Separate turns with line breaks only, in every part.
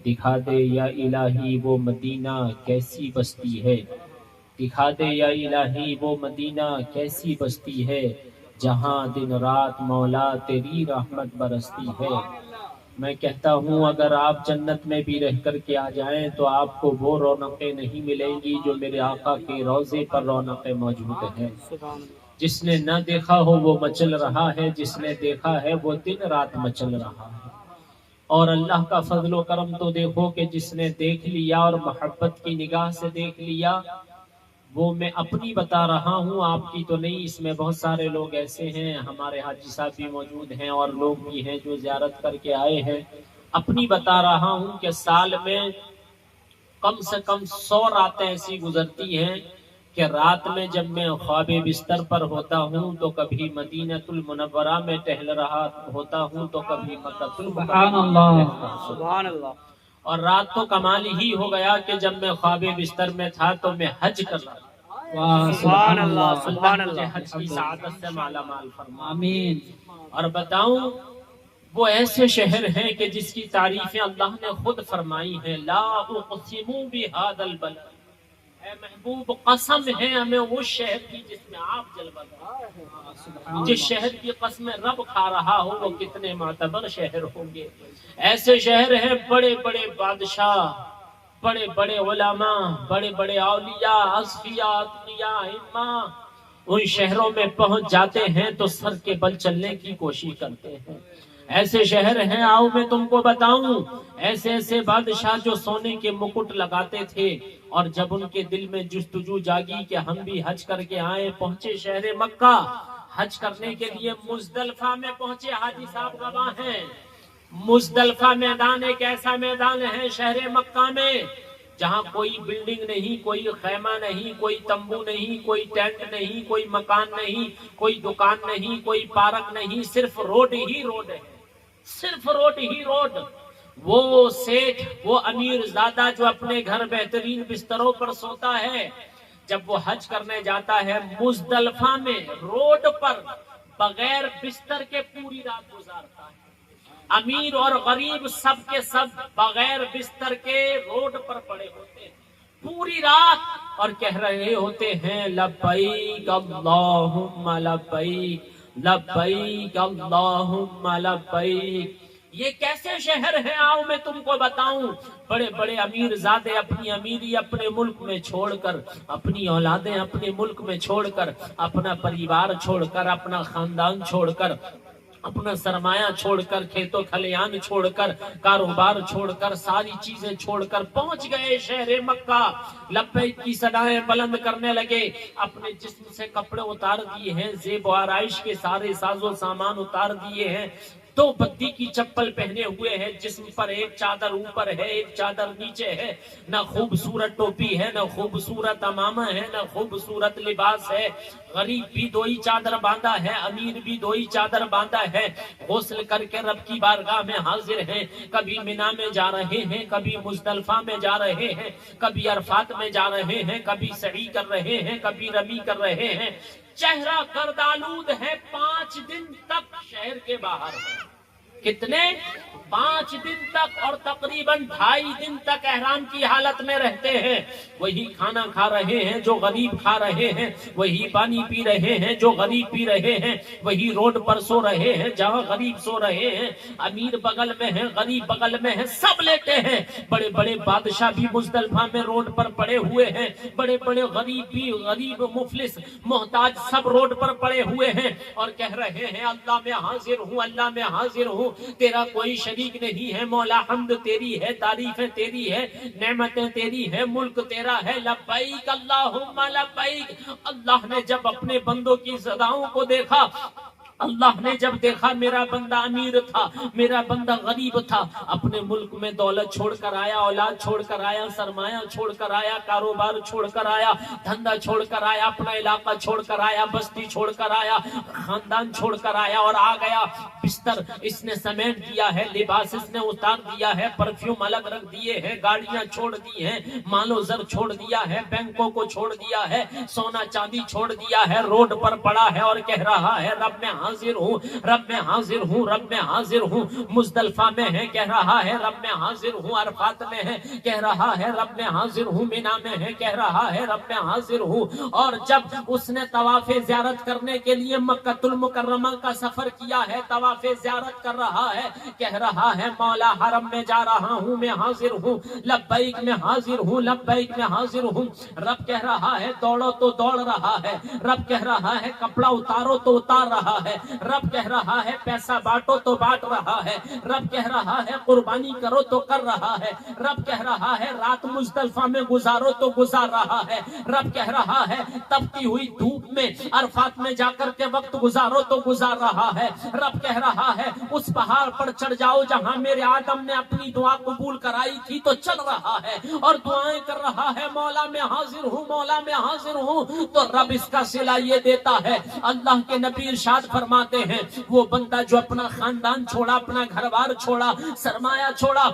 دکھا دے یا الہی وہ مدینہ کیسی بستی ہے، دکھا دے یا الہی وہ مدینہ کیسی بستی ہے، جہاں دن رات مولا تیری رحمت برستی ہے۔ میں کہتا ہوں اگر آپ جنت میں بھی رہ کر کے آ جائیں تو آپ کو وہ رونقیں نہیں ملیں گی جو میرے آقا کے روضے پر رونقیں موجود ہیں۔ جس نے نہ دیکھا ہو وہ مچل رہا ہے، جس نے دیکھا ہے وہ دن رات مچل رہا ہے۔ اور اللہ کا فضل و کرم تو دیکھو کہ جس نے دیکھ لیا اور محبت کی نگاہ سے دیکھ لیا، وہ میں اپنی بتا رہا ہوں، آپ کی تو نہیں۔ اس میں بہت سارے لوگ ایسے ہیں، ہمارے حاجی صاحب بھی موجود ہیں اور لوگ بھی ہیں جو زیارت کر کے آئے ہیں۔ اپنی بتا رہا ہوں کہ سال میں کم سے کم 100 راتیں ایسی گزرتی ہیں کہ رات میں جب میں خواب بستر پر ہوتا ہوں تو کبھی مدینۃ المنورہ میں ٹہل رہا ہوتا ہوں تو کبھی مکہ المکرمہ میں
سبحان اللہ۔
اور رات تو کمال ہی ہو گیا کہ جب میں خواب بستر میں تھا تو میں حج کر رہا تھا۔
سبحان اللہ، سبحان
اللہ مجھے
اللہ۔
حج کی سعادت سے مالا مال فرما۔
آمین۔
اور بتاؤں وہ ایسے شہر ہیں کہ جس کی تعریفیں اللہ نے خود فرمائی ہیں، لا اقسم بہذا البلد، اے محبوب قسم ہے ہمیں اس شہر کی جس میں آپ جلوہ گر، جس شہر کی قسم رب کھا رہا ہو وہ کتنے معتبر شہر ہوں گے۔ ایسے شہر ہیں بڑے بڑے بادشاہ، بڑے بڑے علماء، بڑے بڑے اولیاء، اصفیاء، اتقیاء، ائمہ ان شہروں میں پہنچ جاتے ہیں تو سر کے بل چلنے کی کوشش کرتے ہیں۔ ایسے شہر ہیں، آؤ میں تم کو بتاؤں، ایسے ایسے بادشاہ جو سونے کے مکٹ لگاتے تھے، اور جب ان کے دل میں جستجو جاگی کہ ہم بھی حج کر کے آئے، پہنچے شہر مکہ۔ حج کرنے کے لیے مزدلفہ میں پہنچے، حاجی صاحب گواہ ہیں۔ مزدلفہ میدان ایک ایسا میدان ہے شہر مکہ میں جہاں کوئی بلڈنگ نہیں، کوئی خیمہ نہیں، کوئی تمبو نہیں، کوئی ٹینٹ نہیں، کوئی مکان نہیں، کوئی دکان نہیں، کوئی پارک نہیں، صرف روڈ ہی روڈ ہے، صرف روڈ ہی روڈ۔ وہ سیٹھ، وہ امیر زادہ جو اپنے گھر بہترین بستروں پر سوتا ہے، جب وہ حج کرنے جاتا ہے مزدلفہ میں روڈ پر بغیر بستر کے پوری رات گزارتا ہے۔ امیر اور غریب سب کے سب بغیر بستر کے روڈ پر پڑے ہوتے ہیں پوری رات، اور کہہ رہے ہوتے ہیں لبیک اللہم لبیک، لبیک اللہم لبیک۔ یہ کیسے شہر ہیں آؤ میں تم کو بتاؤں۔ بڑے بڑے امیر زادے اپنی امیری اپنے ملک میں چھوڑ کر، اپنی اولادیں اپنے ملک میں چھوڑ کر، اپنا پریوار چھوڑ کر، اپنا خاندان چھوڑ کر، اپنا سرمایہ چھوڑ کر، کھیت و کھلیان چھوڑ کر، کاروبار چھوڑ کر، ساری چیزیں چھوڑ کر پہنچ گئے شہر مکہ۔ لبیک کی صدائیں بلند کرنے لگے، اپنے جسم سے کپڑے اتار دیے ہیں، زیب و آرائش کے سارے ساز و سامان اتار دیے ہیں، دو بدی کی چپل پہنے ہوئے ہیں، جسم پر ایک چادر اوپر ہے، ایک چادر نیچے ہے، نہ خوبصورت ٹوپی ہے، نہ خوبصورت امامہ ہے، نہ خوبصورت لباس ہے۔ غریب بھی دو ہی چادر باندھا ہے، امیر بھی دو ہی چادر باندھا ہے، غسل کر کے رب کی بارگاہ میں حاضر ہیں۔ کبھی مینا میں جا رہے ہیں، کبھی مزدلفہ میں جا رہے ہیں، کبھی عرفات میں جا رہے ہیں، کبھی سعی کر رہے ہیں، کبھی رمی کر رہے ہیں۔ چہرہ گردآلود ہے، 5 دن تک شہر کے باہر ہے۔ کتنے؟ 5 دن تک، اور تقریباً 2.5 دن تک احرام کی حالت میں رہتے ہیں۔ وہی کھانا کھا رہے ہیں جو غریب کھا رہے ہیں، وہی پانی پی رہے ہیں جو غریب پی رہے ہیں، وہی روڈ پر سو رہے ہیں جہاں غریب سو رہے ہیں۔ امیر بغل میں ہے، غریب بغل میں ہے، سب لیتے ہیں۔ بڑے بڑے بادشاہ بھی مزدلفہ میں روڈ پر پڑے ہوئے ہیں، بڑے بڑے غریب بھی، غریب مفلس محتاج سب روڈ پر پڑے ہوئے ہیں، اور کہہ رہے ہیں اللہ میں حاضر ہوں، اللہ میں حاضر ہوں، تیرا کوئی شریک نہیں ہے مولا، حمد تیری ہے، تعریفیں تیری ہے، نعمتیں تیری ہے، ملک تیرا ہے، لبیک اللہم لبیک۔ اللہ نے جب اپنے بندوں کی صداؤں کو دیکھا، اللہ نے جب دیکھا میرا بندہ امیر تھا، میرا بندہ غریب تھا، اپنے ملک میں دولت چھوڑ کر آیا، اولاد چھوڑ کر آیا، سرمایہ چھوڑ کر آیا، کاروبار چھوڑ کر آیا، دھندا چھوڑ کر آیا، اپنا علاقہ چھوڑ کر آیا، بستی چھوڑ کر آیا، خاندان چھوڑ کر آیا، اور آ گیا۔ بستر اس نے سمیٹ دیا ہے، لباس اس نے اتار دیا ہے، پرفیوم الگ رکھ دیے ہیں، گاڑیاں چھوڑ دی ہیں، مال و زر چھوڑ دیا ہے، بینکوں کو چھوڑ دیا ہے، سونا چاندی چھوڑ دیا ہے، روڈ پر پڑا ہے اور کہہ رہا ہے رب میں حاضر ہوں، رب میں حاضر ہوں، رب میں حاضر ہوں۔ مزدلفہ میں ہے کہہ رہا ہے رب میں حاضر ہوں، عرفات میں ہے کہہ رہا ہے رب میں حاضر ہوں، مینا میں ہے کہہ رہا ہے رب میں حاضر ہوں۔ اور جب اس نے طواف زیارت کرنے کے لیے مکہ المکرمہ کا سفر کیا ہے، طواف زیارت کر رہا ہے، کہہ رہا ہے مولا حرم میں جا رہا ہوں، میں حاضر ہوں، لبیک میں حاضر ہوں، لبیک میں حاضر ہوں۔ رب کہہ رہا ہے دوڑو تو دوڑ رہا ہے، رب کہہ رہا ہے کپڑا اتارو تو اتار رہا ہے، رب کہہ رہا ہے پیسہ بانٹو تو بانٹ رہا ہے، رب کہہ رہا ہے قربانی کرو تو کر رہا ہے، رب کہہ رہا ہے رات مزدلفہ میں گزارو تو گزار رہا ہے، رب کہہ رہا ہے تپتی ہوئی دھوپ میں عرفات میں جا کر کے وقت گزارو تو گزار رہا ہے، رب کہہ رہا ہے اس پہاڑ پر چڑھ جاؤ جہاں میرے آدم نے اپنی دعا قبول کرائی تھی تو چل رہا ہے اور دعائیں کر رہا ہے، مولا میں حاضر ہوں، مولا میں حاضر ہوں۔ تو رب اس کا صلہ یہ دیتا ہے، اللہ کے نبی ارشاد فرماتے ہیں وہ بندہ جو اپنا خاندان چھوڑا، اپنا گھر بار چھوڑا، سرمایہ چھوڑا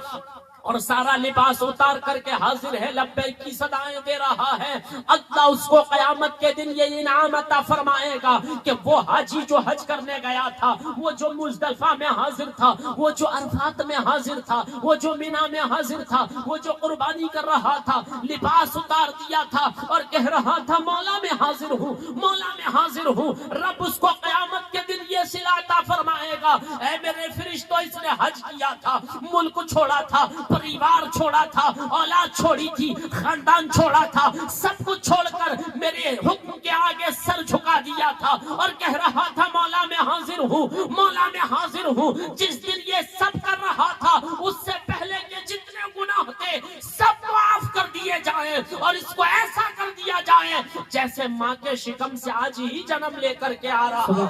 اور سارا لباس اتار کر کے حاضر ہے، لبیک کی صدائیں دے رہا ہے، اللہ اس کو قیامت کے دن یہ انعام عطا فرمائے گا کہ وہ حاجی جو حج کرنے گیا تھا، وہ جو مزدلفہ میں حاضر تھا، وہ جو عرفات میں حاضر تھا، وہ جو مینا میں حاضر تھا، وہ جو قربانی کر رہا تھا، لباس اتار دیا تھا اور کہہ رہا تھا مولا میں حاضر ہوں، مولا میں حاضر ہوں، رب اس کو قیامت کے دن یہ صلہ عطا فرمائے گا، اے میرے فرشتوں اس نے حج کیا تھا، ملک چھوڑا تھا، پریوار چھوڑا تھا، اولاد چھوڑی تھی، خاندان چھوڑا تھا، سب کچھ چھوڑ کر میرے حکم کے آگے سر جھکا دیا تھا اور کہہ رہا تھا مولا میں حاضر ہوں، مولا میں حاضر ہوں۔ جس دن یہ سب کر رہا تھا اس سے پہلے کے جتنے گناہ تھے سب معاف کر دیے جائیں اور اس کو ایسا کر دیا جائے جیسے ماں کے شکم سے آج ہی جنم لے کر کے آ رہا ہو،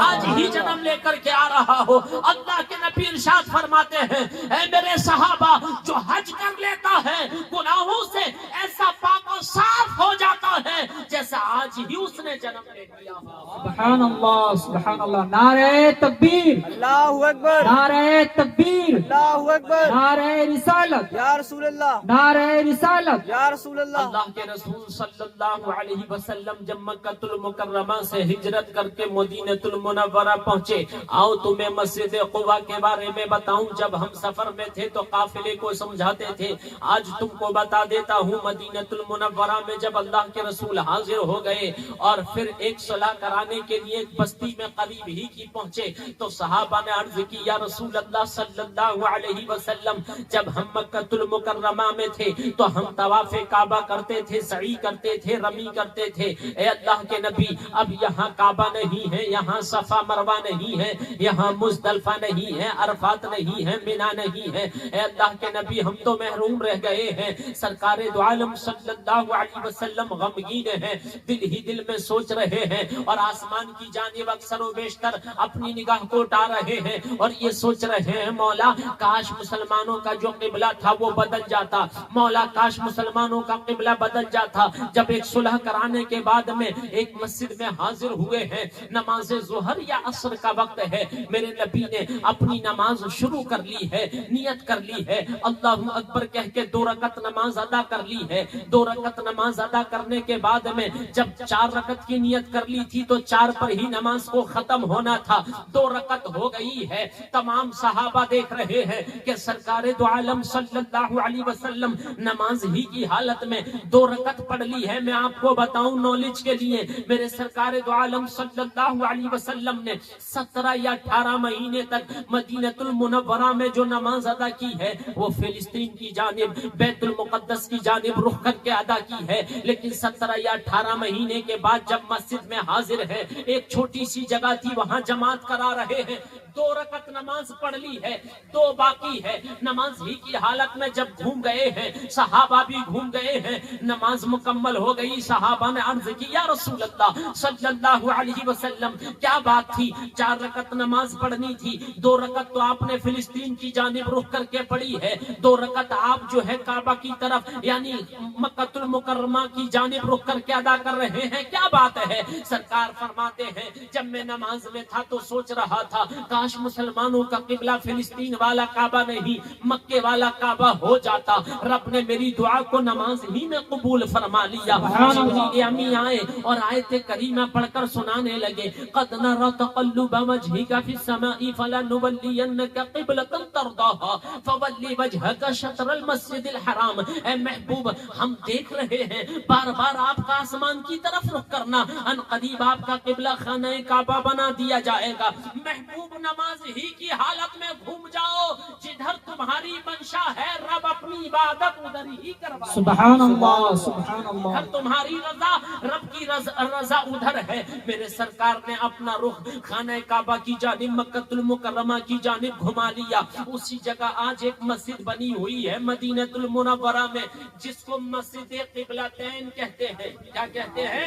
آج ہی جنم لے کر کے آ رہا ہو۔ اللہ کے نبی ارشاد فرماتے ہیں اے میرے صحابہ جو حج کر لیتا ہے گناہوں سے ایسا پاک و صاف ہو جاتا ہے جیسا آج ہی اس نے جنم لے لیا ہو۔
سبحان اللہ، سبحان اللہ، نعرہ تکبیر،
اللہ اکبر،
نعرہ تکبیر،
اللہ اکبر،
نعرہ رسالت،
یا رسول اللہ،
نعرہ رسالت۔
یا رسول اللہ۔
اللہ کے رسول صلی اللہ علیہ وسلم جب مکہ المکرمہ سے ہجرت کر کے مدینہ المنورہ پہنچے، آؤ تمہیں مسجد قباء کے بارے میں بتاؤں۔ جب ہم سفر میں تھے تو قافلے کو سمجھاتے تھے، آج تم کو بتا دیتا ہوں مدینہ المنورہ میں جب اللہ کے رسول حاضر ہو گئے اور پھر ایک صلاح کرانے کے لیے ایک بستی میں قریب ہی کی پہنچے تو صحابہ نے عرض کی یا رسول اللہ صلی اللہ علیہ وسلم جب ہم مکہ المکرمہ میں تھے تو ہم طواف کعبہ کرتے تھے، سعی کرتے تھے، رمی کرتے تھے، اے اللہ کے نبی اب یہاں کعبہ نہیں ہے، یہاں صفا مروہ نہیں ہے، یہاں مزدلفہ نہیں ہے، عرفات نہیں ہے، مینا نہیں ہے، اے اللہ کے نبی ہم تو محروم رہ گئے ہیں۔ سرکار دو عالم صلی اللہ علیہ وسلم غمگین ہیں، دل ہی دل میں سوچ رہے ہیں اور آسمان کی جانب اکثر و بیشتر اپنی نگاہ کو اٹھا رہے ہیں اور یہ سوچ رہے ہیں مولا کاش مسلمانوں کا جو قبلہ تھا وہ بدل جاتا، مولا کاش مسلمانوں کا قبلہ بدل جاتا۔ جب ایک صلح کرانے کے بعد میں ایک مسجد میں حاضر ہوئے ہیں، نماز ظہر یا عصر کا وقت ہے، میرے نبی نے اپنی نماز شروع کر لی ہے، نیت کر لی ہے، اللہ اکبر کہہ کے 2 رکعت نماز ادا کر لی ہے۔ 2 رکعت نماز ادا کرنے کے بعد میں جب 4 رکعت کی نیت کر لی تھی تو 4 پر ہی نماز کو ختم ہونا تھا، 2 رکعت ہو گئی ہے۔ تمام صحابہ دیکھ رہے ہیں کہ سرکار دو عالم صلی اللہ علیہ وسلم نماز ہی کی حالت میں 2 رکعت پڑھ لی ہے۔ میں آپ کو بتاؤں نالج کے لیے، میرے سرکار دو عالم صلی اللہ علیہ وسلم نے 17 یا 18 مہینے تک مدینہ المنورہ میں جو نماز ادا کی ہے وہ فلسطین کی جانب بیت المقدس کی جانب رخ کر کے ادا کی ہے، لیکن 17 یا 18 مہینے کے بعد جب مسجد میں حاضر ہے، ایک چھوٹی سی جگہ تھی وہاں جماعت کرا رہے ہیں، 2 رکعت نماز پڑھ لی ہے، 2 باقی ہے۔ نماز ہی کی حالت میں جب گھوم گئے ہیں، صحابہ بھی گھوم گئے ہیں، نماز مکمل ہو گئی، صحابہ نے عرض کی یا رسول اللہ صلی اللہ علیہ وسلم کیا بات تھی، 4 رکعت نماز پڑھنی تھی، 2 رکعت تو آپ نے فلسطین کی جانب رخ کر کے پڑھی ہے، 2 رکعت آپ جو ہے کعبہ کی طرف یعنی مکہ المکرمہ کی جانب رخ کر کے ادا کر رہے ہیں، کیا بات ہے؟ سرکار فرماتے ہیں جب میں نماز میں تھا تو سوچ رہا تھا کاش کاش مسلمانوں کا قبلہ فلسطین والا کعبہ نہیں مکے والا کعبہ ہو جاتا. رب نے میری دعا کو نماز ہی میں قبول فرما لیا. جبریل امی آئے اور آیت کریمہ پڑھ کر سنانے لگے. قد نرى تقلب وجهك في السماء فلنولينك قبلة ترضاها فول وجهك شطر المسجد الحرام. اے محبوب ہم دیکھ رہے ہیں بار بار آپ کا آسمان کی طرف رخ کرنا، ان قریب آپ کا قبلہ خانہ کعبہ بنا دیا جائے گا. محبوب نماز ہی کی حالت میں گھوم جاؤ، جدھر تمہاری منشا ہے رب اپنی عبادت ادھر ہی کروا.
سبحان اللہ سبحان اللہ.
ادھر تمہاری رضا رب کی رضا ادھر ہے. میرے سرکار نے اپنا رخ خانہ کعبہ کی جانب مکۃ المکرمہ کی جانب گھما لیا. اسی جگہ آج ایک مسجد بنی ہوئی ہے مدینہ المنورہ میں، جس کو مسجد قبلتین کہتے ہیں. کیا کہتے ہیں؟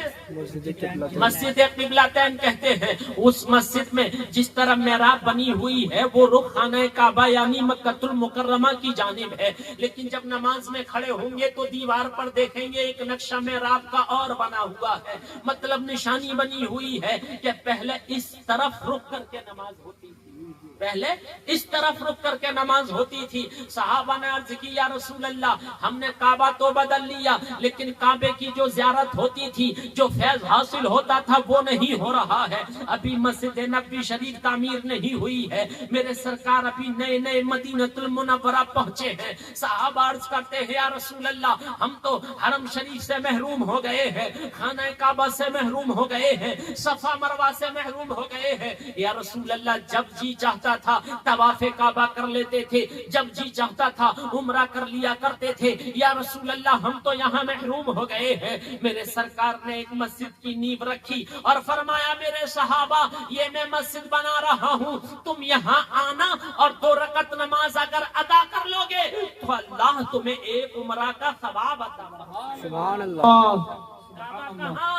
مسجد قبلتین کہتے ہیں. اس مسجد میں جس طرح محراب بنی ہوئی ہے وہ رخ خانہ کعبہ یعنی مکۃ المکرمہ کی جانب ہے. لیکن جب نماز میں کھڑے ہوں گے تو دیوار پر دیکھیں گے ایک نقشہ محراب کا اور بنا ہوا ہے. مطلب نشانی بنی ہوئی ہے کہ پہلے اس طرف رخ کر کے نماز ہوتی تھی، پہلے اس طرف رخ کر کے نماز ہوتی تھی. صحابہ نے عرض کی یا رسول اللہ ہم نے کعبہ تو بدل لیا لیکن کعبے کی جو زیارت ہوتی تھی، جو فیض حاصل ہوتا تھا وہ نہیں ہو رہا ہے. ابھی مسجد نبوی شریف تعمیر نہیں ہوئی ہے. میرے سرکار ابھی نئے نئے مدینہ المنورہ پہنچے ہیں. صحابہ عرض کرتے ہیں یا رسول اللہ ہم تو حرم شریف سے محروم ہو گئے ہیں، خانہ کعبہ سے محروم ہو گئے ہیں، صفا مروہ سے محروم ہو گئے ہیں. یا رسول اللہ جب جی چاہتا تھا طواف کعبہ کر لیتے تھے، جب جی چاہتا تھا عمرہ کر لیا کرتے تھے. یا رسول اللہ ہم تو یہاں محروم ہو گئے ہیں. میرے سرکار نے ایک مسجد کی نیب رکھی اور فرمایا میرے صحابہ یہ میں مسجد بنا رہا ہوں، تم یہاں آنا اور 2 رکعت نماز اگر ادا کر لو گے تو اللہ تمہیں ایک عمرہ کا ثواب عطا فرمائے.
سبحان اللہ.
کہاں؟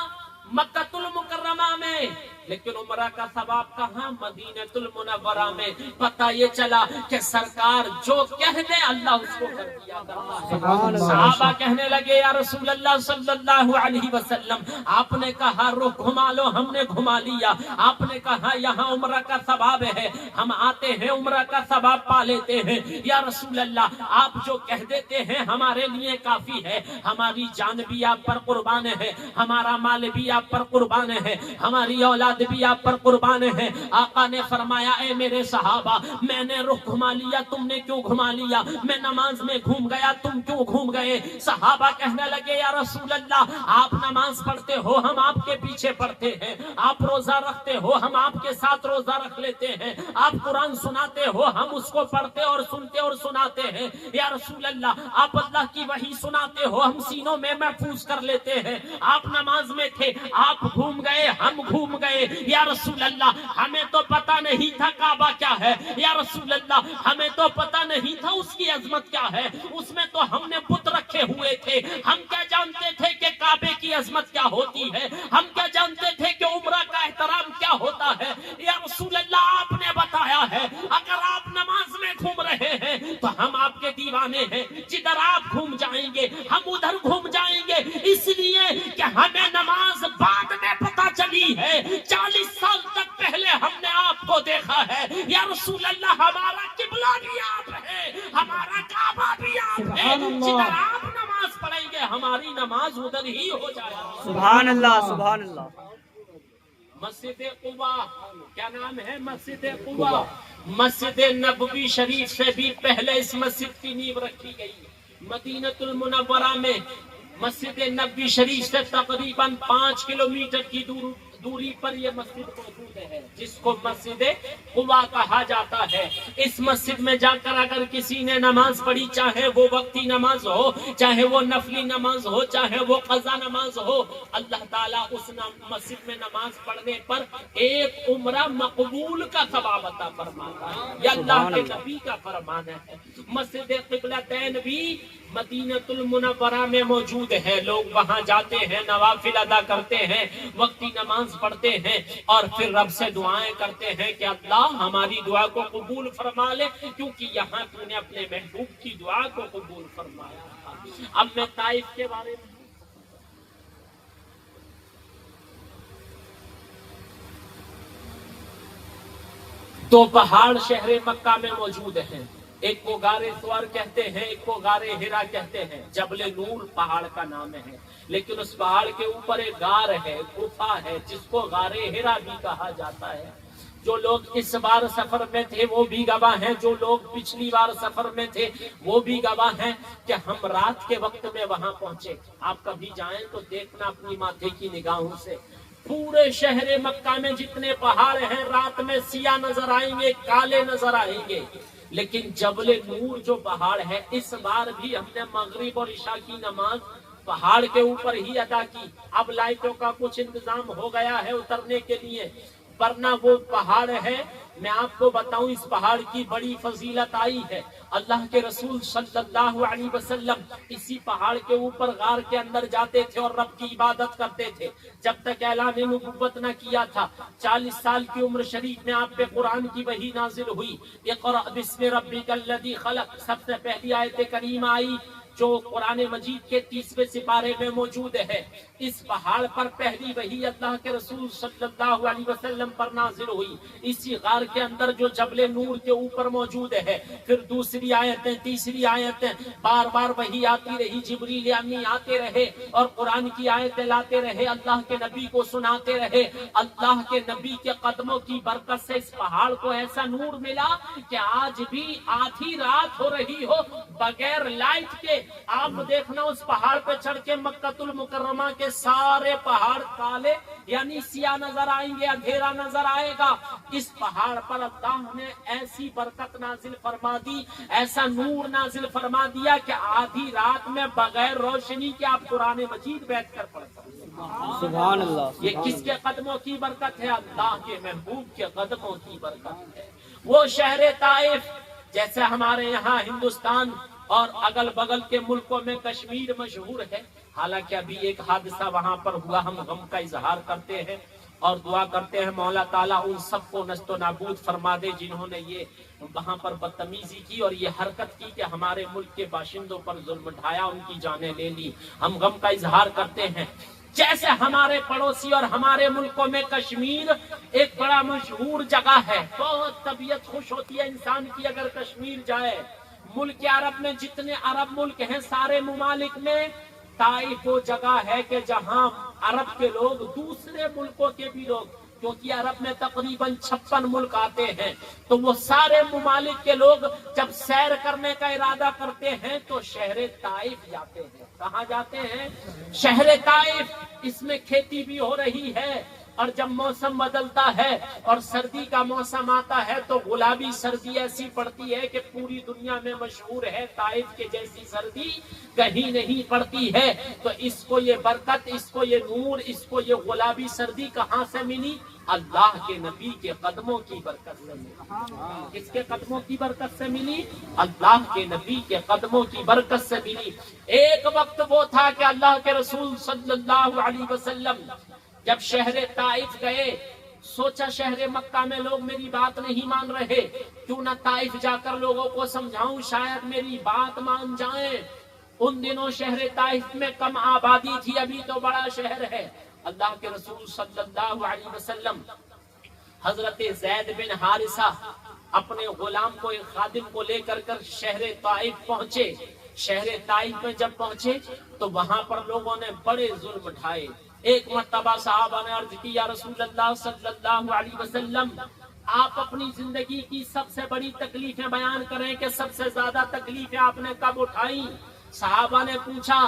مکۃ المکرمہ میں، لیکن عمرہ کا ثواب کہاں؟ مدینہ المنورہ میں. پتہ یہ چلا کہ سرکار جو کہہ دے اللہ اس کو کر دیا کرتا ہے. صحابہ کہنے لگے یا رسول اللہ صلی اللہ علیہ وسلم آپ نے کہا رخ گھما لو، ہم نے گھما لیا. آپ نے کہا یہاں عمرہ کا ثواب ہے، ہم آتے ہیں عمرہ کا ثواب پا لیتے ہیں. یا رسول اللہ آپ جو کہہ دیتے ہیں ہمارے لیے کافی ہے. ہماری جان بھی آپ پر قربان ہے، ہمارا مال بھی آپ پر قربان ہے، ہماری اولاد بھی آپ پر قربان ہے. آقا نے فرمایا اے میرے صحابہ میں نے رخ گھما لیا، تم نے کیوں گھما لیا؟ میں نماز میں گھوم گیا، تم کیوں گھوم گئے؟ صحابہ کہنے لگے یا رسول اللہ آپ نماز پڑھتے ہو ہم آپ کے پیچھے پڑھتے ہیں، آپ روزہ رکھتے ہو ہم آپ کے ساتھ روزہ رکھ لیتے ہیں، آپ قرآن سناتے ہو ہم اس کو پڑھتے اور سنتے اور سناتے ہیں. یا رسول اللہ آپ اللہ کی وحی سناتے ہو ہم سینوں میں محفوظ کر لیتے ہیں. آپ نماز میں تھے، آپ گھوم گئے ہم گھوم گئے. یا رسول اللہ ہمیں تو پتہ نہیں تھا کعبہ کیا ہے، یا رسول اللہ ہمیں تو پتہ نہیں تھا اس کی عظمت کیا ہے، اس میں تو ہم نے بت رکھے ہوئے تھے. ہم کیا جانتے تھے کہ کعبے کی عظمت کیا ہوتی ہے؟ ہم کیا جانتے تھے کہ عمرہ کا احترام کیا ہوتا ہے؟ یا رسول اللہ آپ نے بتایا ہے اگر آپ نماز میں گھوم رہے ہیں تو ہم آپ کے دیوانے ہیں، جدھر آپ گھوم جائیں گے ہم ادھر گھوم جائیں گے. اس لیے کہ ہمیں نماز بعد میں پتہ چلی ہے، 40 سال تک پہلے ہم نے آپ کو دیکھا ہے. یا رسول اللہ ہمارا قبلہ بھی آپ ہے، ہمارا کعبہ بھی آپ ہے، جدھر آپ نماز پڑھیں گے ہماری نماز ادھر ہی ہو جائے گی.
سبحان اللہ سبحان اللہ.
مسجد قباء کیا نام ہے؟ مسجد قباء. مسجد نبوی شریف سے بھی پہلے اس مسجد کی نیو رکھی گئی. مدینہ المنورہ میں مسجد نبوی شریف سے تقریباً 5 کلومیٹر کی دوری پر یہ مسجد موجود ہے جس کو مسجد قباء کہا جاتا ہے. اس مسجد میں جا کر اگر کسی نے نماز پڑھی، چاہے وہ وقتی نماز ہو، چاہے وہ نفلی نماز ہو، چاہے وہ قضا نماز ہو، اللہ تعالیٰ اس مسجد میں نماز پڑھنے پر ایک عمرہ مقبول کا ثواب عطا فرماتا ہے. یہ اللہ کے نبی کا فرمان ہے. مسجد قبلتین بھی مدینہ المنورہ میں موجود ہے. لوگ وہاں جاتے ہیں، نوافل ادا کرتے ہیں، وقتی نماز پڑھتے ہیں اور پھر رب سے دعائیں کرتے ہیں کہ اللہ ہماری دعا کو قبول فرما لے، کیونکہ یہاں تو نے اپنے محبوب کی دعا کو قبول فرمایا تھا. اب میں طائف کے بارے میں دو پہاڑ شہر مکہ میں موجود ہیں، ایک کو غار ثور کہتے ہیں، ایک کو غار ہرا کہتے ہیں۔ جبل نور پہاڑ کا نام ہے، لیکن اس پہاڑ کے اوپر ایک غار ہے، گفا ہے، جس کو غار ہرا بھی کہا جاتا ہے۔ جو لوگ اس بار سفر میں تھے وہ بھی گواہ ہیں، جو لوگ پچھلی بار سفر میں تھے وہ بھی گواہ ہیں کہ ہم رات کے وقت میں وہاں پہنچے۔ آپ کبھی جائیں تو دیکھنا اپنی ماتھے کی نگاہوں سے، پورے شہر مکہ میں جتنے پہاڑ ہیں رات میں سیاہ نظر آئیں گے، کالے نظر آئیں گے، لیکن جبل نور جو پہاڑ ہے اس بار بھی ہم نے مغرب اور عشاء کی نماز پہاڑ کے اوپر ہی ادا کی۔ اب لائٹوں کا کچھ انتظام ہو گیا ہے اترنے کے لیے، ورنہ وہ پہاڑ ہے، میں آپ کو بتاؤں اس پہاڑ کی بڑی فضیلت آئی ہے۔ اللہ کے رسول صلی اللہ علیہ وسلم اسی پہاڑ کے اوپر غار کے اندر جاتے تھے اور رب کی عبادت کرتے تھے جب تک اعلان نبوت نہ کیا تھا۔ 40 سال کی عمر شریف میں آپ پہ قرآن کی وحی نازل ہوئی، اقرأ بسم ربک الذی خلق، سب سے پہلی آیت کریمہ آئی جو قرآن مجید کے 30ویں سپارے میں موجود ہے۔ اس پہاڑ پر پہلی وحی اللہ کے رسول صلی اللہ علیہ وسلم پر نازل ہوئی، اسی غار کے اندر جو جبل نور کے اوپر موجود ہے۔ پھر دوسری آیتیں، تیسری آیتیں، بار بار وحی آتی رہی، جبریل امی آتے رہے اور قرآن کی آیتیں لاتے رہے، اللہ کے نبی کو سناتے رہے۔ اللہ کے نبی کے قدموں کی برکت سے اس پہاڑ کو ایسا نور ملا کہ آج بھی آدھی رات ہو رہی ہو بغیر لائٹ کے آپ دیکھنا اس پہاڑ پہ چڑھ کے مکہ المکرمہ کے سارے پہاڑ کالے یعنی سیاہ نظر آئیں گے، اندھیرا نظر آئے گا۔ اس پہاڑ پر اللہ نے ایسی برکت نازل فرما دی، ایسا نور نازل فرما دیا کہ آدھی رات میں بغیر روشنی کے آپ قرآن مجید بیٹھ کر پڑھ سکتے ہیں۔
سبحان اللہ۔
یہ کس کے قدموں کی برکت ہے؟ اللہ کے محبوب کے قدموں کی برکت ہے۔ وہ شہر طائف، جیسے ہمارے یہاں ہندوستان اور اگل بغل کے ملکوں میں کشمیر مشہور ہے، حالانکہ ابھی ایک حادثہ وہاں پر ہوا، ہم غم کا اظہار کرتے ہیں اور دعا کرتے ہیں مولا تعالیٰ ان سب کو نست و نابود فرما دے جنہوں نے یہ وہاں پر بدتمیزی کی اور یہ حرکت کی کہ ہمارے ملک کے باشندوں پر ظلم ڈھایا، ان کی جانیں لے لی۔ ہم غم کا اظہار کرتے ہیں۔ جیسے ہمارے پڑوسی اور ہمارے ملکوں میں کشمیر ایک بڑا مشہور جگہ ہے، بہت طبیعت خوش ہوتی ہے انسان کی اگر کشمیر جائے۔ ملک عرب میں جتنے عرب ملک ہیں سارے ممالک میں طائف وہ جگہ ہے کہ جہاں عرب کے لوگ دوسرے ملکوں کے بھی لوگ، کیونکہ عرب میں تقریباً 56 ملک آتے ہیں، تو وہ سارے ممالک کے لوگ جب سیر کرنے کا ارادہ کرتے ہیں تو شہر طائف جاتے ہیں۔ کہاں جاتے ہیں؟ شہر طائف۔ اس میں کھیتی بھی ہو رہی ہے، اور جب موسم بدلتا ہے اور سردی کا موسم آتا ہے تو گلابی سردی ایسی پڑتی ہے کہ پوری دنیا میں مشہور ہے، طائف کے جیسی سردی کہیں نہیں پڑتی ہے۔ تو اس کو یہ برکت، اس کو یہ نور، اس کو یہ گلابی سردی کہاں سے ملی؟ اللہ کے نبی کے قدموں کی برکت سے ملی۔ کس کے قدموں کی برکت سے ملی؟ اللہ کے نبی کے قدموں کی برکت سے ملی۔ ایک وقت وہ تھا کہ اللہ کے رسول صلی اللہ علیہ وسلم جب شہر طائف گئے، سوچا شہر مکہ میں لوگ میری بات نہیں مان رہے، کیوں نہ طائف جا کر لوگوں کو سمجھاؤں، شاید میری بات مان جائیں۔ ان دنوں شہر طائف میں کم آبادی تھی، ابھی تو بڑا شہر ہے۔ اللہ کے رسول صلی اللہ علیہ وسلم حضرت زید بن حارثہ اپنے غلام کو، ایک خادم کو لے کر شہر طائف پہنچے۔ شہر طائف میں جب پہنچے تو وہاں پر لوگوں نے بڑے ظلم ڈھائے۔ ایک مرتبہ صحابہ نے عرض کی، یا رسول اللہ صلی اللہ علیہ وسلم، آپ اپنی زندگی کی سب سے بڑی تکلیفیں بیان کریں کہ سب سے زیادہ تکلیفیں آپ نے کب اٹھائی؟ صحابہ نے پوچھا،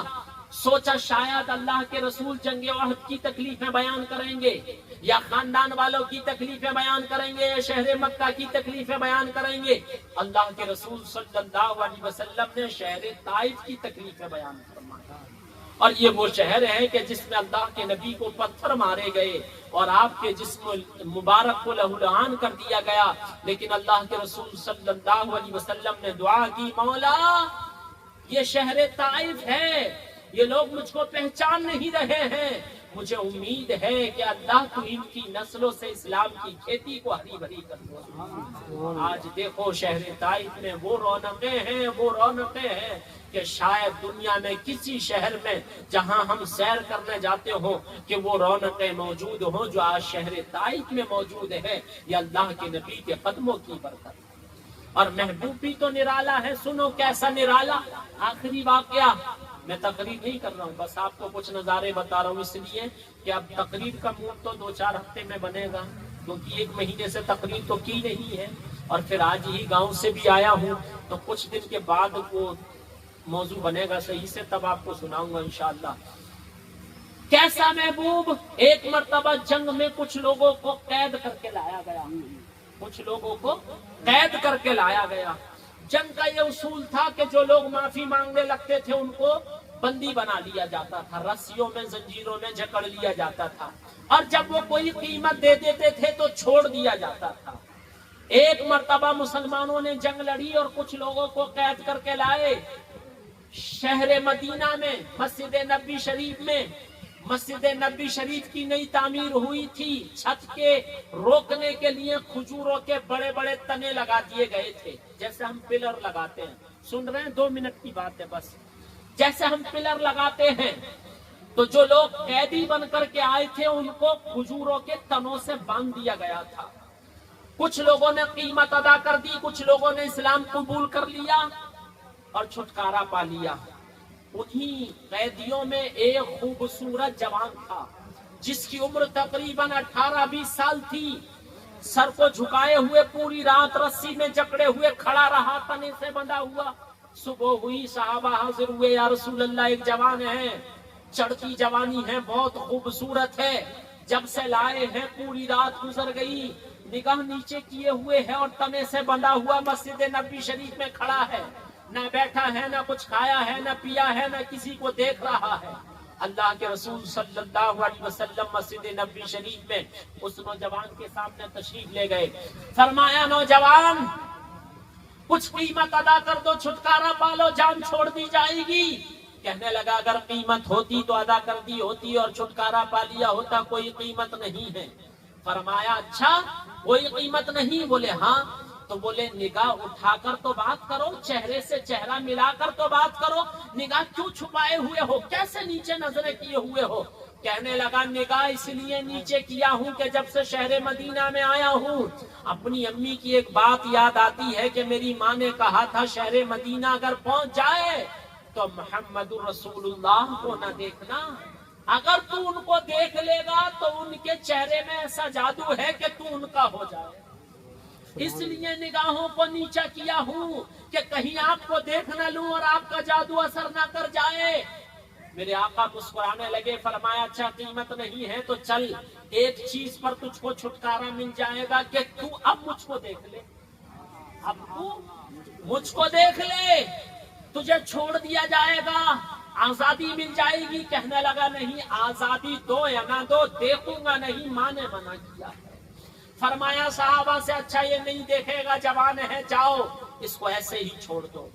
سوچا شاید اللہ کے رسول جنگ احد کی تکلیفیں بیان کریں گے، یا خاندان والوں کی تکلیفیں بیان کریں گے، یا شہر مکہ کی تکلیفیں بیان کریں گے۔ اللہ کے رسول صلی اللہ علیہ وسلم نے شہر طائف کی تکلیفیں بیان فرمائی۔ اور یہ وہ شہر ہے کہ جس میں اللہ کے نبی کو پتھر مارے گئے اور آپ کے جسم مبارک کو لہولہان کر دیا گیا، لیکن اللہ کے رسول صلی اللہ علیہ وسلم نے دعا کی، مولا یہ شہر طائف ہے، یہ لوگ مجھ کو پہچان نہیں رہے ہیں، مجھے امید ہے کہ اللہ تو ان کی نسلوں سے اسلام کی کھیتی کو ہری بھری کر دو۔ آج دیکھو شہر طائف میں وہ رونقیں ہیں کہ شاید دنیا میں کسی شہر میں جہاں ہم سیر کرنے جاتے ہوں کہ وہ رونقیں موجود ہوں جو آج شہر طائف میں موجود ہے۔ یہ اللہ کے نبی کے قدموں کی برکت۔ اور محبوب بھی تو نرالا ہے، سنو کیسا نرالا۔ آخری واقعہ، میں تقریر نہیں کر رہا ہوں، بس آپ کو کچھ نظارے بتا رہا ہوں اس لیے کہ اب تقریر کا موڈ تو 2-4 ہفتے میں بنے گا، کیونکہ 1 مہینے سے تقریر تو کی نہیں ہے، اور پھر آج ہی گاؤں سے بھی آیا ہوں، تو کچھ دن کے بعد وہ موضوع بنے گا صحیح سے، تب آپ کو سناؤں گا انشاءاللہ۔ کیسا محبوب، ایک مرتبہ جنگ میں کچھ لوگوں کو قید کر کے لایا گیا، جنگ کا یہ اصول تھا کہ جو لوگ معافی مانگنے لگتے تھے ان کو بندی بنا لیا جاتا تھا، رسیوں میں زنجیروں میں جکڑ لیا جاتا تھا، اور جب وہ کوئی قیمت دے دیتے تھے تو چھوڑ دیا جاتا تھا۔ ایک مرتبہ مسلمانوں نے جنگ لڑی اور کچھ لوگوں کو قید کر کے لائے شہر مدینہ میں، مسجد نبی شریف کی نئی تعمیر ہوئی تھی، چھت کے روکنے کے لیے کھجوروں کے بڑے بڑے تنے لگا دیے گئے تھے، جیسے ہم پلر لگاتے ہیں، سن رہے ہیں 2 منٹ کی بات ہے بس، جیسے ہم پلر لگاتے ہیں، تو جو لوگ قیدی بن کر کے آئے تھے ان کو کھجوروں کے تنوں سے باندھ دیا گیا تھا۔ کچھ لوگوں نے قیمت ادا کر دی، کچھ لوگوں نے اسلام قبول کر لیا اور چھٹکارا پا لیا۔ انہی قیدیوں میں ایک خوبصورت جوان تھا جس کی عمر تقریباً 18-20 سال تھی، سر کو جھکائے ہوئے پوری رات رسی میں جکڑے ہوئے کھڑا رہا، تنے سے بندھا ہوا۔ صبح ہوئی، صحابہ حاضر ہوئے، یا رسول اللہ ایک جوان ہے، چڑھتی جوانی ہے، بہت خوبصورت ہے، جب سے لائے ہیں پوری رات گزر گئی، نگاہ نیچے کیے ہوئے ہے اور تنے سے بندھا ہوا مسجد نبی شریف میں کھڑا ہے، نہ بیٹھا ہے، نہ کچھ کھایا ہے، نہ پیا ہے، نہ کسی کو دیکھ رہا ہے۔ اللہ کے رسول صلی اللہ علیہ وسلم مسجد نبی شریف میں اس نوجوان کے سامنے تشریف لے گئے، فرمایا نوجوان کچھ قیمت ادا کر دو، چھٹکارا پالو، جان چھوڑ دی جائے گی۔ کہنے لگا اگر قیمت ہوتی تو ادا کر دی ہوتی اور چھٹکارا پا لیا ہوتا، کوئی قیمت نہیں ہے۔ فرمایا اچھا کوئی قیمت نہیں؟ بولے ہاں۔ تو بولے نگاہ اٹھا کر تو بات کرو، چہرے سے چہرہ ملا کر تو بات کرو، نگاہ کیوں چھپائے ہوئے ہو، کیسے نیچے نظریں کیے ہوئے ہو؟ کہنے لگا نگاہ اس لیے نیچے کیا ہوں کہ جب سے شہر مدینہ میں آیا ہوں اپنی امی کی ایک بات یاد آتی ہے کہ میری ماں نے کہا تھا شہر مدینہ اگر پہنچ جائے تو محمد رسول اللہ کو نہ دیکھنا، اگر تو ان کو دیکھ لے گا تو ان کے چہرے میں ایسا جادو ہے کہ تو ان کا ہو جائے، اس لیے نگاہوں کو نیچا کیا ہوں کہ کہیں آپ کو دیکھ نہ لوں اور آپ کا جادو اثر نہ کر جائے۔ میرے آقا مسکرانے لگے، فرمایا اچھا قیمت نہیں ہے تو چل ایک چیز پر تجھ کو چھٹکارا مل جائے گا کہ تو اب مجھ کو دیکھ لے، اب تو مجھ کو دیکھ لے، تجھے چھوڑ دیا جائے گا، آزادی مل جائے گی۔ کہنے لگا نہیں، آزادی دو یا نہ دو، دیکھوں گا نہیں، ماں نے منع کیا ہے۔ فرمایا صحابہ سے اچھا یہ نہیں دیکھے گا، جوان ہے، جاؤ اس کو ایسے ہی چھوڑ دو۔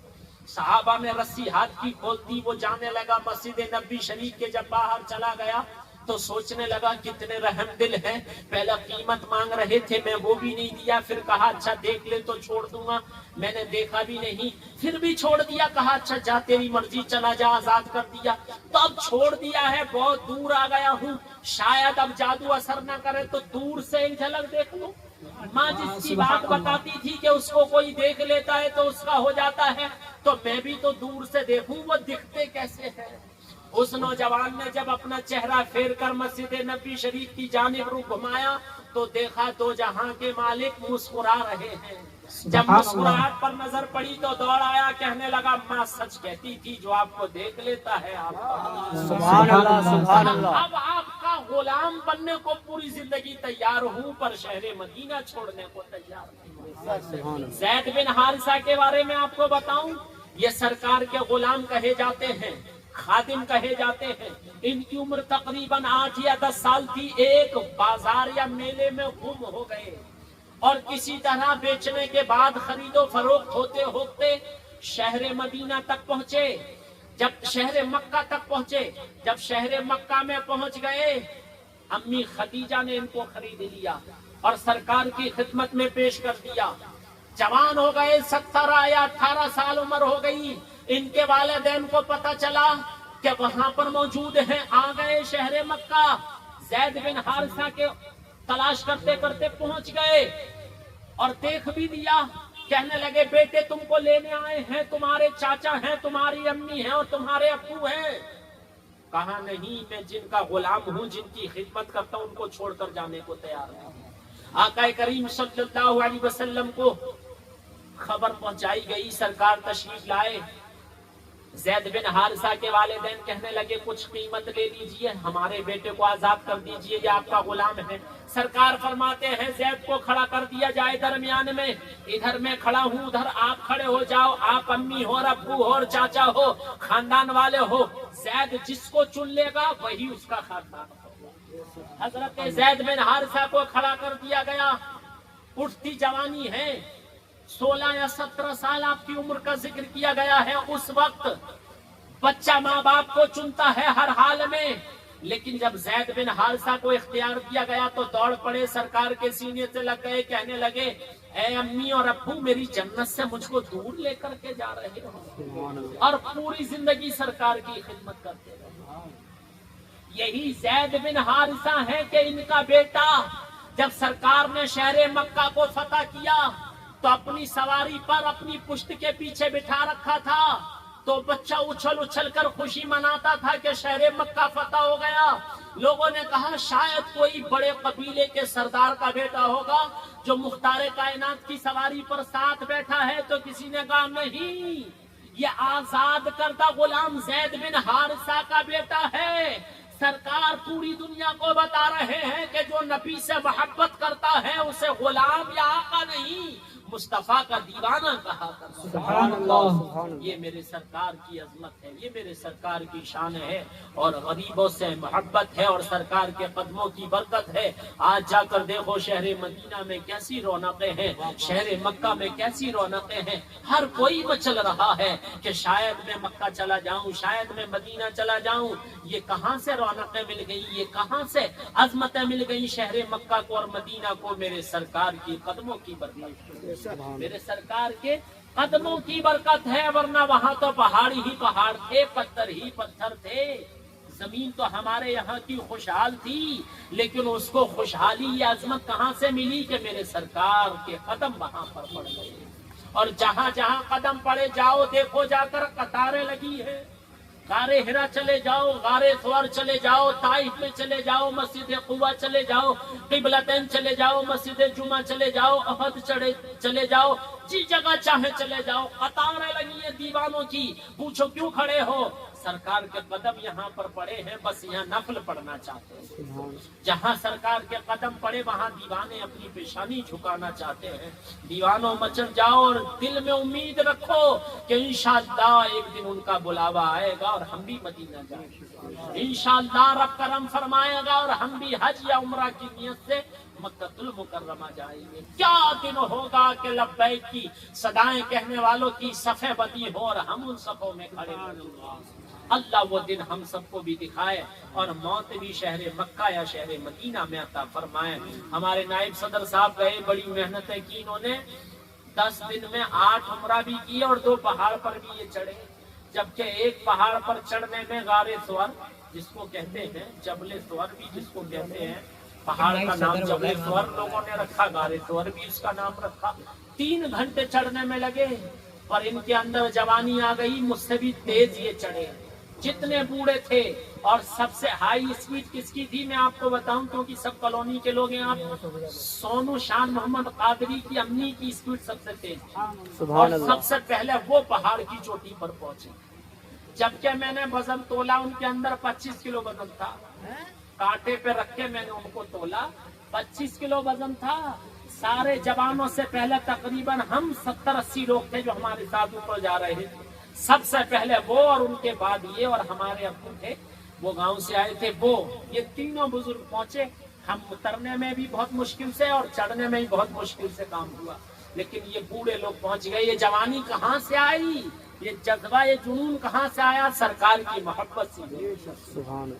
صحابہ میں رسی ہاتھ کی کھولتی، وہ جانے لگا مسجد نبی شریف کے، جب باہر چلا گیا تو سوچنے لگا کتنے رحم دل ہیں، پہلا قیمت مانگ رہے تھے میں وہ بھی نہیں دیا، پھر کہا اچھا دیکھ لے تو چھوڑ دوں گا، میں نے دیکھا بھی نہیں، پھر بھی چھوڑ دیا، کہا اچھا جا تیری مرضی، چلا جا، آزاد کر دیا، تو اب چھوڑ دیا ہے، بہت دور آ گیا ہوں، شاید اب جادو اثر نہ کرے تو دور سے ایک جھلک دیکھ لوں۔ ماں جس کی بات بتاتی تھی کہ اس کو کوئی دیکھ لیتا ہے تو اس کا ہو جاتا ہے، تو میں بھی تو دور سے دیکھوں وہ دکھتے کیسے ہیں۔ اس نوجوان نے جب اپنا چہرہ پھیر کر مسجد نبی شریف کی جانب رو گھمایا تو دیکھا دو جہاں کے مالک مسکرا رہے ہیں۔ جب مسکراہٹ پر نظر پڑی تو دوڑ آیا، کہنے لگا ماں سچ کہتی تھی، جو آپ کو دیکھ لیتا ہے آپ کا
سبحان اللہ، سبحان اللہ۔
اب آپ کا غلام بننے کو پوری زندگی تیار ہوں پر شہر مدینہ چھوڑنے کو تیار نہیں۔ زید بن حارثہ کے بارے میں آپ کو بتاؤں، یہ سرکار کے غلام کہے جاتے ہیں، خادم کہے جاتے ہیں، ان کی عمر تقریباً 8 یا 10 سال تھی۔ ایک بازار یا میلے میں گم ہو گئے اور کسی طرح بیچنے کے بعد خرید و فروخت ہوتے ہوتے شہر مدینہ تک پہنچے۔ جب شہر مکہ تک پہنچے، جب شہر مکہ میں پہنچ گئے، امی خدیجہ نے ان کو خرید لیا اور سرکار کی خدمت میں پیش کر دیا۔ جوان ہو گئے، 17 یا 18 سال عمر ہو گئی۔ ان کے والدین کو پتا چلا کہ وہاں پر موجود ہیں، آ گئے شہر مکہ۔ زید بن حارثہ کے تلاش کرتے کرتے پہنچ گئے اور دیکھ بھی دیا۔ کہنے لگے بیٹے تم کو لینے آئے ہیں، تمہارے چاچا ہیں، تمہاری امی ہیں اور تمہارے ابو ہیں۔ کہا نہیں، میں جن کا غلام ہوں، جن کی خدمت کرتا ہوں، ان کو چھوڑ کر جانے کو تیار نہیں۔ آقا کریم صلی اللہ علیہ وسلم کو خبر پہنچائی گئی، سرکار تشریف لائے۔ زید بن حارثہ کے والدین کہنے لگے کچھ قیمت لے لیجئے، ہمارے بیٹے کو آزاد کر دیجئے، یہ آپ کا غلام ہے۔ سرکار فرماتے ہیں زید کو کھڑا کر دیا جائے درمیان میں، ادھر میں کھڑا ہوں، ادھر آپ کھڑے ہو جاؤ، آپ امی ہو اور ابو ہو اور چاچا ہو، خاندان والے ہو، زید جس کو چن لے گا وہی اس کا خاندان ہوگا۔ حضرت زید بن حارثہ کو کھڑا کر دیا گیا۔ اٹھتی جوانی ہے، 16 یا 17 سال آپ کی عمر کا ذکر کیا گیا ہے۔ اس وقت بچہ ماں باپ کو چنتا ہے ہر حال میں، لیکن جب زید بن حارثہ کو اختیار دیا گیا تو دوڑ پڑے، سرکار کے سینے سے لگ گئے، کہنے لگے اے امی اور ابو، میری جنت سے مجھ کو دور لے کر کے جا رہے ہو، اور پوری زندگی سرکار کی خدمت کرتے رہے۔ یہی زید بن حارثہ ہے کہ ان کا بیٹا جب سرکار نے شہر مکہ کو فتح کیا تو اپنی سواری پر اپنی پشت کے پیچھے بٹھا رکھا تھا، تو بچہ اچھل اچھل کر خوشی مناتا تھا کہ شہر مکہ فتح ہو گیا۔ لوگوں نے کہا شاید کوئی بڑے قبیلے کے سردار کا بیٹا ہوگا جو مختار کائنات کی سواری پر ساتھ بیٹھا ہے، تو کسی نے کہا نہیں، یہ آزاد کردہ غلام زید بن حارثہ کا بیٹا ہے۔ سرکار پوری دنیا کو بتا رہے ہیں کہ جو نبی سے محبت کرتا ہے اسے غلام یا آقا نہیں، مصطفیٰ کا دیوانہ کہا کرتا ہے۔
سبحان اللہ۔
یہ میرے سرکار کی عظمت ہے، یہ میرے سرکار کی شان ہے، اور غریبوں سے محبت ہے اور سرکار کے قدموں کی برکت ہے۔ آج جا کر دیکھو شہر مدینہ میں کیسی رونقیں ہیں، شہر مکہ میں کیسی رونقیں ہیں۔ ہر کوئی مچل رہا ہے کہ شاید میں مکہ چلا جاؤں، شاید میں مدینہ چلا جاؤں۔ یہ کہاں سے رونقیں مل گئی، یہ کہاں سے عظمتیں مل گئی شہر مکہ کو اور مدینہ کو؟ میرے سرکار کی قدموں کی برکت، میرے سرکار کے قدموں کی برکت ہے، ورنہ وہاں تو پہاڑ ہی پہاڑ تھے، پتھر ہی پتھر تھے۔ زمین تو ہمارے یہاں کی خوشحال تھی، لیکن اس کو خوشحالی یا عظمت کہاں سے ملی کہ میرے سرکار کے قدم وہاں پر پڑ گئے۔ اور جہاں جہاں قدم پڑے جاؤ، دیکھو جا کر قطاریں لگی ہیں۔ غار ہرا چلے جاؤ، غار ثور چلے جاؤ، طائف میں چلے جاؤ، مسجد قباء چلے جاؤ، قبلتین چلے جاؤ، مسجد جمعہ چلے جاؤ، احد چلے جاؤ، جس جگہ چاہے چلے جاؤ، قطاریں لگی ہیں دیوانوں کی۔ پوچھو کیوں کھڑے ہو؟ سرکار کے قدم یہاں پر پڑے ہیں، بس یہاں نفل پڑھنا چاہتے ہیں۔ جہاں سرکار کے قدم پڑے وہاں دیوانے اپنی پیشانی جھکانا چاہتے ہیں۔ دیوانوں مچل جاؤ اور دل میں امید رکھو کہ انشاءاللہ ایک دن ان کا بلاوا آئے گا اور ہم بھی مدینہ جائیں گے۔ انشاءاللہ رب کرم فرمائے گا اور ہم بھی حج یا عمرہ کی نیت سے مکہ المکرمہ جائیں گے۔ کیا دن ہوگا کہ لبیک کی صدائیں کہنے والوں کی صفیں بدی ہو اور ہم ان صفوں میں کھڑے ہوں۔ اللہ وہ دن ہم سب کو بھی دکھائے اور موت بھی شہر مکہ یا شہر مدینہ میں عطا فرمائے۔ ہمارے نائب صدر صاحب گئے، بڑی محنتیں کی انہوں نے، 10 دن میں 8 عمرہ بھی کی اور 2 پہاڑ پر بھی یہ چڑھے، جبکہ ایک پہاڑ پر چڑھنے میں غار ثور جس کو کہتے ہیں، جبل ثور بھی جس کو کہتے ہیں، پہاڑ کا نام جبل ثور لوگوں نے رکھا، غار ثور بھی اس کا نام رکھا۔ 3 گھنٹے چڑھنے میں لگے، پر ان کے اندر جوانی آ گئی، مجھ سے بھی تیز یہ چڑھے۔ جتنے بوڑھے تھے، اور سب سے ہائی اسپیڈ کس کی تھی میں آپ کو بتاؤں کیونکہ سب کالونی کے لوگ ہیں آپ، سونو شان محمد قادری کی امی کی اسپیڈ سب سے تیز تھی، اور سب سے پہلے وہ پہاڑ کی چوٹی پر پہنچے۔ جبکہ میں نے وزن تولا، ان کے اندر 25 کلو وزن تھا، کانٹے پہ رکھ کے میں نے ان کو تولا، 25 کلو وزن تھا۔ سارے جوانوں سے پہلے تقریباً ہم 70-80 لوگ تھے جو ہمارے ساتھ اوپر جا رہے تھے۔ سب سے پہلے وہ، اور ان کے بعد یہ، اور ہمارے ابو تھے وہ گاؤں سے آئے تھے وہ، یہ تینوں بزرگ پہنچے۔ ہم اترنے میں بھی بہت مشکل سے اور چڑھنے میں بھی بہت مشکل سے کام ہوا، لیکن یہ بوڑھے لوگ پہنچ گئے۔ یہ جوانی کہاں سے آئی؟ یہ جذبہ یہ جنون کہاں سے آیا؟ سرکار کی محبت سے۔
سبحان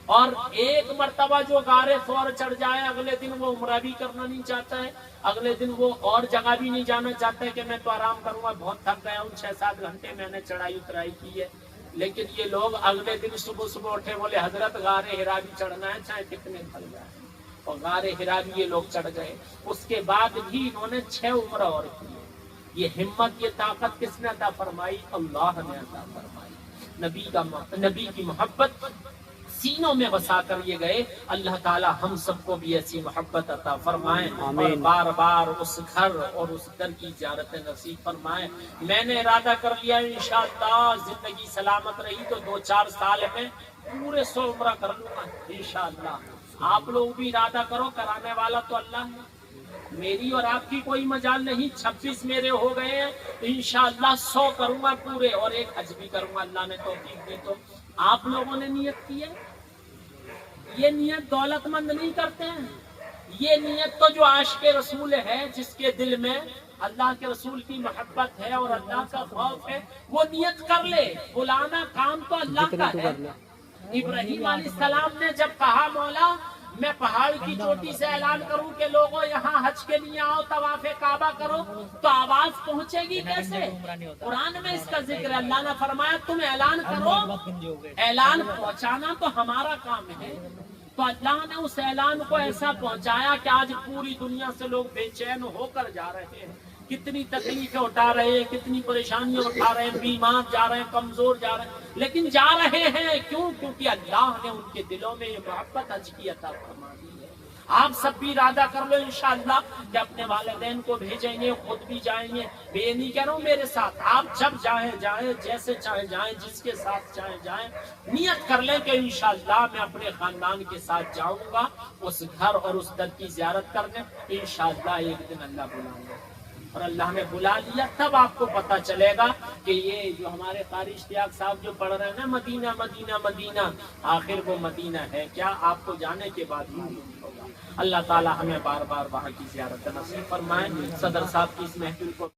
اور ایک مرتبہ جو غار ثور چڑھ جائے اگلے دن وہ عمرہ بھی کرنا نہیں چاہتا ہے، اگلے دن وہ اور جگہ بھی نہیں جانا چاہتا ہے کہ میں تو آرام کروں گا، بہت تھک گیا ہوں، 6-7 گھنٹے میں نے چڑھائی اترائی کی ہے۔ لیکن یہ لوگ اگلے دن صبح صبح اٹھے، بولے حضرت غار ہرا بھی چڑھنا ہے، چاہے کتنے پھل جائے، اور غار ہرا بھی یہ لوگ چڑھ گئے۔ اس کے بعد بھی انہوں نے 6 عمرہ اور کی۔ یہ ہمت، یہ طاقت کس نے عطا فرمائی؟ اللہ نے عطا فرمائی۔ نبی کی محبت سینوں میں بسا کر یہ گئے۔ اللہ تعالی ہم سب کو بھی ایسی محبت عطا فرمائے اور بار بار اس گھر اور اس در کی زیارت نصیب فرمائے۔ میں نے ارادہ کر لیا انشاءاللہ زندگی سلامت رہی تو 2-4 سال میں پورے 100 عمرہ کر لوں گا انشاءاللہ۔ آپ لوگ بھی ارادہ کرو، کرانے والا تو اللہ ہے، میری اور آپ کی کوئی مجال نہیں۔ 26 میرے ہو گئے ہیں، انشاءاللہ 100 کروں گا پورے، اور ایک حج بھی کروں گا اللہ نے توفیق دی تو۔ آپ لوگوں نے نیت کی ہے؟ یہ نیت دولت مند نہیں کرتے ہیں، یہ نیت تو جو عاشق رسول ہے، جس کے دل میں اللہ کے رسول کی محبت ہے اور اللہ کا خوف ہے، وہ نیت کر لے۔ بلانا کام تو اللہ کا ہے۔ ابراہیم علیہ السلام نے جب کہا مولا میں پہاڑ کی چوٹی سے اعلان کروں کہ لوگوں یہاں حج کے لیے آؤ، طواف کعبہ کرو، تو آواز پہنچے گی کیسے؟ قرآن میں اس کا ذکر ہے۔ اللہ نے فرمایا تم اعلان کرو، اعلان پہنچانا تو ہمارا کام ہے۔ تو اللہ نے اس اعلان کو ایسا پہنچایا کہ آج پوری دنیا سے لوگ بے چین ہو کر جا رہے ہیں، کتنی تکلیفیں اٹھا رہے ہیں، کتنی پریشانیاں اٹھا رہے ہیں، بیمار جا رہے ہیں، کمزور جا رہے ہیں، لیکن جا رہے ہیں کیوں؟ کیونکہ اللہ نے ان کے دلوں میں یہ محبت حج کی عطا فرما دی ہے۔ آپ سب بھی ارادہ کر لو انشاءاللہ کہ اپنے والدین کو بھیجیں گے، خود بھی جائیں گے۔ یہ نہیں کہہ رہا ہوں میرے ساتھ، آپ جب جائیں جائیں، جیسے چاہے جائیں، جس کے ساتھ چاہے جائیں، نیت کر لیں کہ انشاءاللہ میں اپنے خاندان کے ساتھ جاؤں گا اس گھر اور اس در کی زیارت کرنے۔ انشاءاللہ ایک دن اللہ بلائیں گے، اور اللہ نے بلا لیا تب آپ کو پتا چلے گا کہ یہ جو ہمارے قاری اشتیاق صاحب جو پڑھ رہے ہیں نا مدینہ مدینہ مدینہ، آخر وہ مدینہ ہے کیا؟ آپ کو جانے کے بعد معلوم ہوگا۔ اللہ تعالی ہمیں بار بار وہاں کی زیارت نصیب فرمائے۔ صدر صاحب کی اس محفل کو